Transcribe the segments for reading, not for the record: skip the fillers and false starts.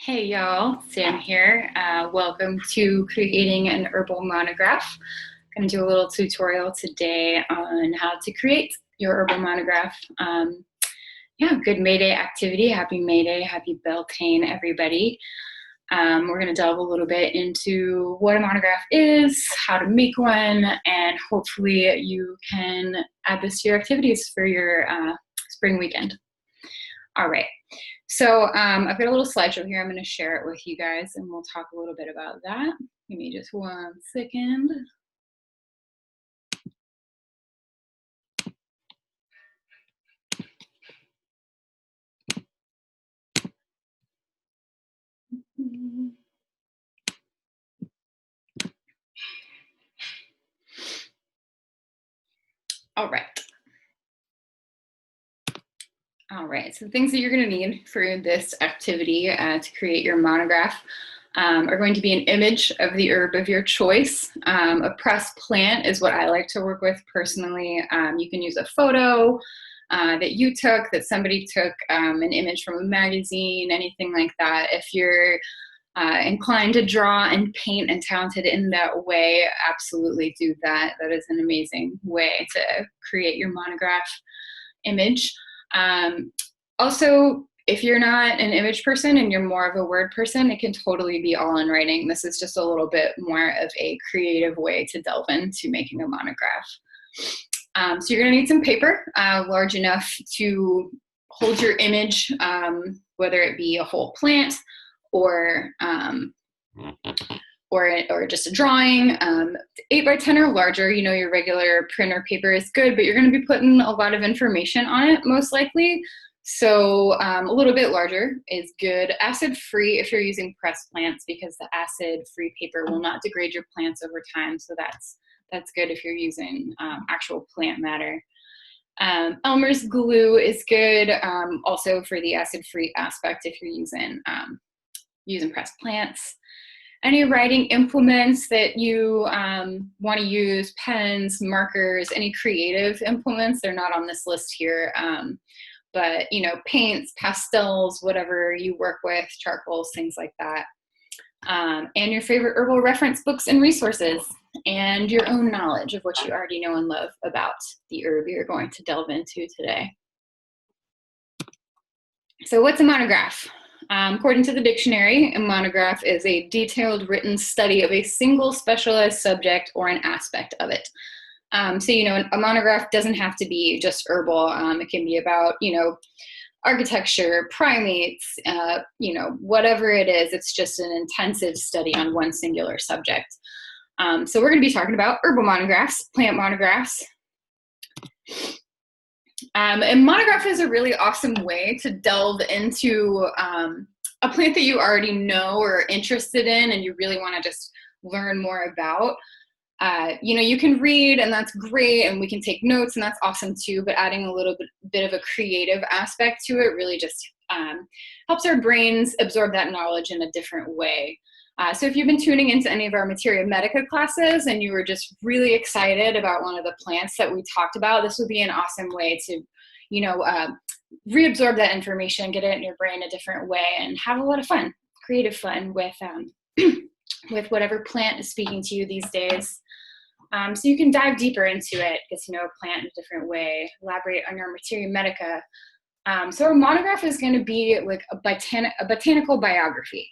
Hey y'all, Sam here. Welcome to creating an herbal monograph. I'm going to do a little tutorial today on how to create your herbal monograph. Good May Day activity. Happy May Day, happy Beltane, everybody. We're going to delve a little bit into what a monograph is, how to make one, and hopefully you can add this to your activities for your spring weekend. All right. So I've got a little slideshow here. I'm going to share it with you guys, and we'll talk a little bit about that. Give me just 1 second. All right. All right, so the things that you're going to need for this activity to create your monograph are going to be an image of the herb of your choice. A pressed plant is what I like to work with personally. You can use a photo that you took, that somebody took, an image from a magazine, anything like that. If you're inclined to draw and paint and talented in that way, absolutely do that. That is an amazing way to create your monograph image. Also, if you're not an image person and you're more of a word person, it can totally be all in writing. This is just a little bit more of a creative way to delve into making a monograph. So you're going to need some paper large enough to hold your image, whether it be a whole plant or just a drawing. 8 by 10 or larger, you know, your regular printer paper is good, but you're going to be putting a lot of information on it most likely. So a little bit larger is good. Acid-free if you're using pressed plants, because the acid-free paper will not degrade your plants over time. So that's good if you're using actual plant matter. Elmer's glue is good also for the acid-free aspect if you're using pressed plants. Any writing implements that you want to use, pens, markers, any creative implements, they're not on this list here. But, you know, paints, pastels, whatever you work with, charcoals, things like that. And your favorite herbal reference books and resources, and your own knowledge of what you already know and love about the herb you're going to delve into today. So what's a monograph? According to the dictionary, a monograph is a detailed written study of a single specialized subject or an aspect of it. So, you know, a monograph doesn't have to be just herbal. It can be about, you know, architecture, primates, you know, whatever it is. It's just an intensive study on one singular subject. So we're going to be talking about herbal monographs, plant monographs. And monograph is a really awesome way to delve into a plant that you already know or are interested in and you really want to just learn more about. You know, you can read and that's great, and we can take notes and that's awesome too, but adding a little bit of a creative aspect to it really just helps our brains absorb that knowledge in a different way. So if you've been tuning into any of our Materia Medica classes and you were just really excited about one of the plants that we talked about, this would be an awesome way to, you know, reabsorb that information, get it in your brain a different way, and have a lot of fun, creative fun with with whatever plant is speaking to you these days. So you can dive deeper into it, get to know a plant in a different way, elaborate on your Materia Medica. So our monograph is going to be like a botanical biography.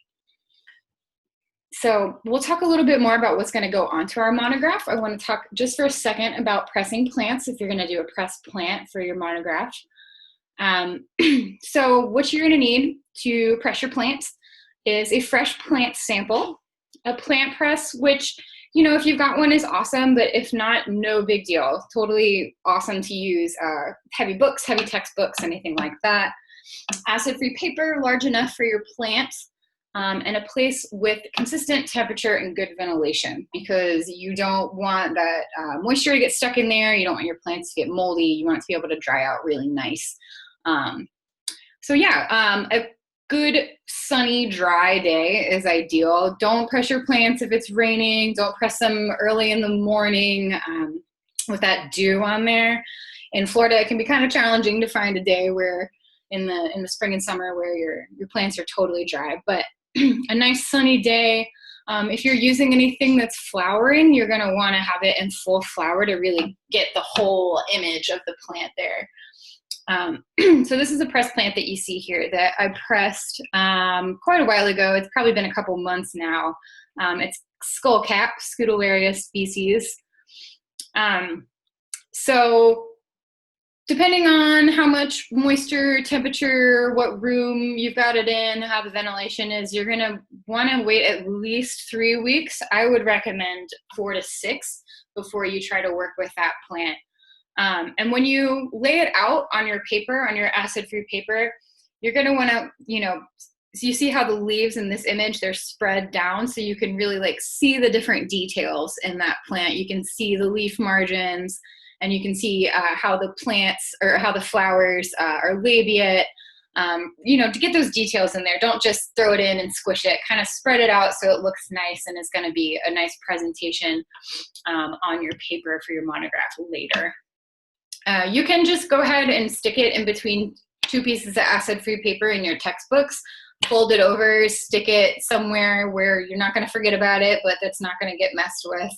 So we'll talk a little bit more about what's going to go onto our monograph. I want to talk just for a second about pressing plants if you're going to do a pressed plant for your monograph. So what you're going to need to press your plant is a fresh plant sample, a plant press, which, you know, if you've got one is awesome, but if not, no big deal. Totally awesome to use heavy books, heavy textbooks, anything like that. Acid-free paper, large enough for your plant. And a place with consistent temperature and good ventilation, because you don't want that moisture to get stuck in there. You don't want your plants to get moldy. You want it to be able to dry out really nice. A good sunny, dry day is ideal. Don't press your plants if it's raining. Don't press them early in the morning with that dew on there. In Florida, it can be kind of challenging to find a day where in the spring and summer where your plants are totally dry, but a nice sunny day. If you're using anything that's flowering, you're going to want to have it in full flower to really get the whole image of the plant there. So this is a pressed plant that you see here that I pressed quite a while ago. It's probably been a couple months now. It's skullcap, Scutellaria species. So depending on how much moisture, temperature, what room you've got it in, how the ventilation is, you're gonna wanna wait at least 3 weeks. I would recommend 4 to 6 before you try to work with that plant. And when you lay it out on your paper, on your acid-free paper, you're gonna wanna, so you see how the leaves in this image, they're spread down, so you can really like see the different details in that plant. You can see the leaf margins, and you can see how the plants or how the flowers are labiate. To get those details in there, don't just throw it in and squish it. Kind of spread it out so it looks nice and is going to be a nice presentation on your paper for your monograph later. You can just go ahead and stick it in between 2 pieces of acid-free paper in your textbooks. Fold it over, stick it somewhere where you're not going to forget about it, but that's not going to get messed with.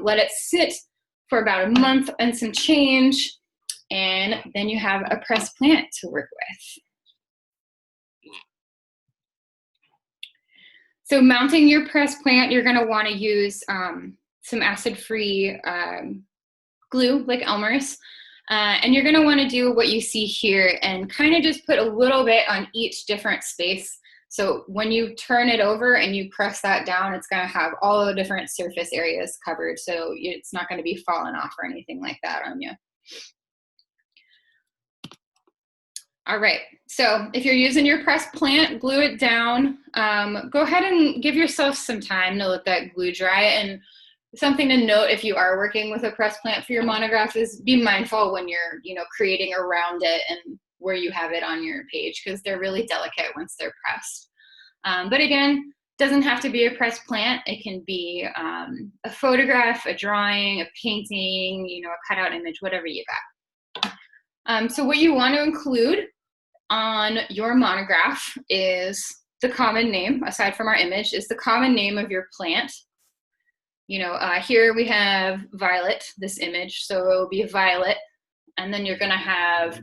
Let it sit for about a month and some change, and then you have a pressed plant to work with. So mounting your pressed plant, you're going to want to use some acid-free glue like Elmer's. And you're going to want to do what you see here and kind of just put a little bit on each different space. So when you turn it over and you press that down, it's going to have all the different surface areas covered. So it's not going to be falling off or anything like that on you. All right, so if you're using your pressed plant, glue it down. Go ahead and give yourself some time to let that glue dry. And something to note if you are working with a pressed plant for your monograph is be mindful when you're creating around it and where you have it on your page, because they're really delicate once they're pressed. But again, doesn't have to be a pressed plant. It can be a photograph, a drawing, a painting, a cutout image, whatever you got. So what you want to include on your monograph is the common name, aside from our image, is the common name of your plant. Here we have violet, this image, so it will be violet, and then you're going to have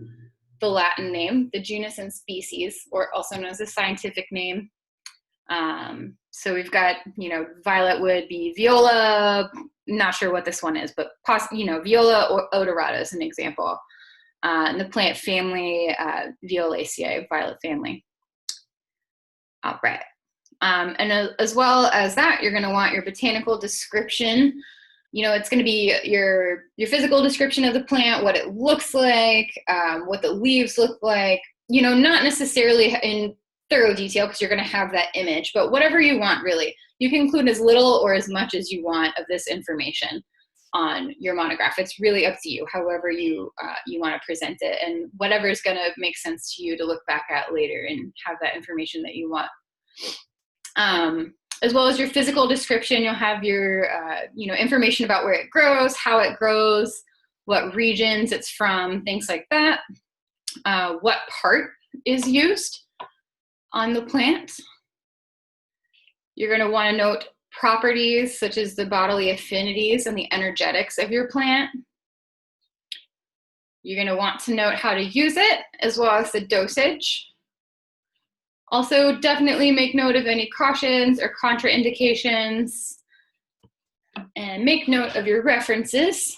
the Latin name, the genus and species, or also known as the scientific name. So we've got, violet would be viola, not sure what this one is, but viola odorata is an example. And the plant family, Violaceae, violet family. All right. And as well as that, you're going to want your botanical description. It's going to be your physical description of the plant, what it looks like, what the leaves look like, not necessarily in thorough detail because you're going to have that image, but whatever you want, really. You can include as little or as much as you want of this information on your monograph. It's really up to you, however you want to present it, and whatever is going to make sense to you to look back at later and have that information that you want. As well as your physical description, you'll have your, information about where it grows, how it grows, what regions it's from, things like that. What part is used on the plant. You're going to want to note properties such as the bodily affinities and the energetics of your plant. You're going to want to note how to use it, as well as the dosage. Also, definitely make note of any cautions or contraindications, and make note of your references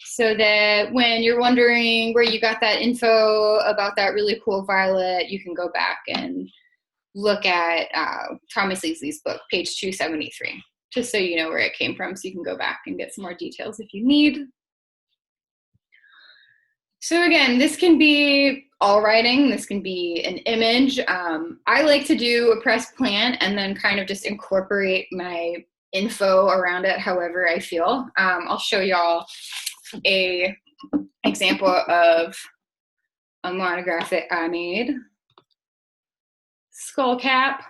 so that when you're wondering where you got that info about that really cool violet, you can go back and look at Thomas Leasley's book, page 273, just so you know where it came from, so you can go back and get some more details if you need. So again, this can be all writing, this can be an image. I like to do a pressed plant and then kind of just incorporate my info around it however I feel. I'll show y'all a example of a monograph that I made. Skull cap.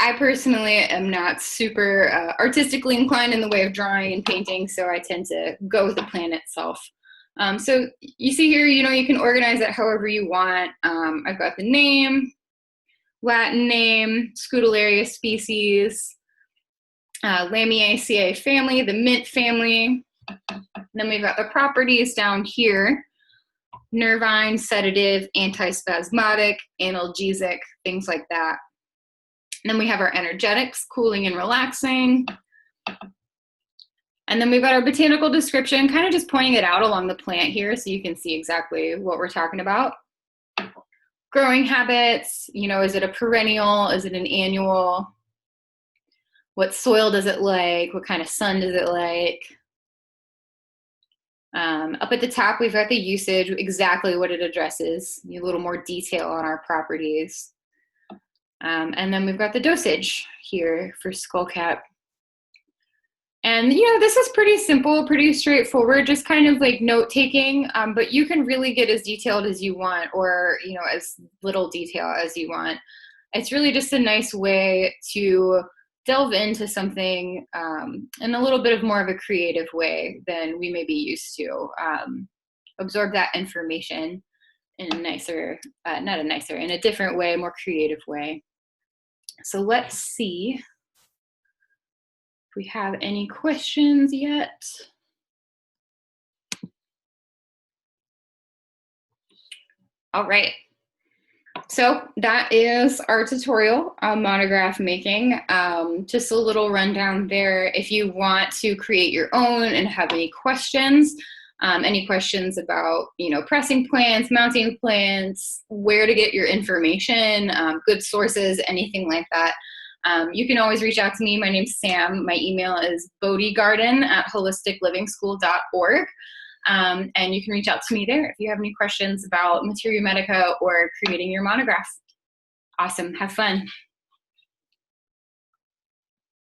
I personally am not super artistically inclined in the way of drawing and painting, so I tend to go with the plant itself. So you see here, you can organize it however you want. I've got the name, Latin name, Scutellaria species, Lamiaceae family, the mint family. Then we've got the properties down here: nervine, sedative, antispasmodic, analgesic, things like that. And then we have our energetics, cooling and relaxing. And then we've got our botanical description, kind of just pointing it out along the plant here so you can see exactly what we're talking about. Growing habits, you know, is it a perennial? Is it an annual? What soil does it like? What kind of sun does it like? Up at the top, we've got the usage, exactly what it addresses, a little more detail on our properties. And then we've got the dosage here for skullcap. And, you know, this is pretty simple, pretty straightforward, just kind of like note taking, but you can really get as detailed as you want, or, you know, as little detail as you want. It's really just a nice way to delve into something in a little bit of more of a creative way than we may be used to. Absorb that information in a nicer, in a different way, more creative way. So let's see if we have any questions yet. All right. So that is our tutorial on monograph making. Just a little rundown there. If you want to create your own and have any questions about, you know, pressing plants, mounting plants, where to get your information, good sources, anything like that, you can always reach out to me. My name's Sam. My email is bodiegarden@holisticlivingschool.org. And you can reach out to me there if you have any questions about Materia Medica or creating your monograph. Awesome. Have fun.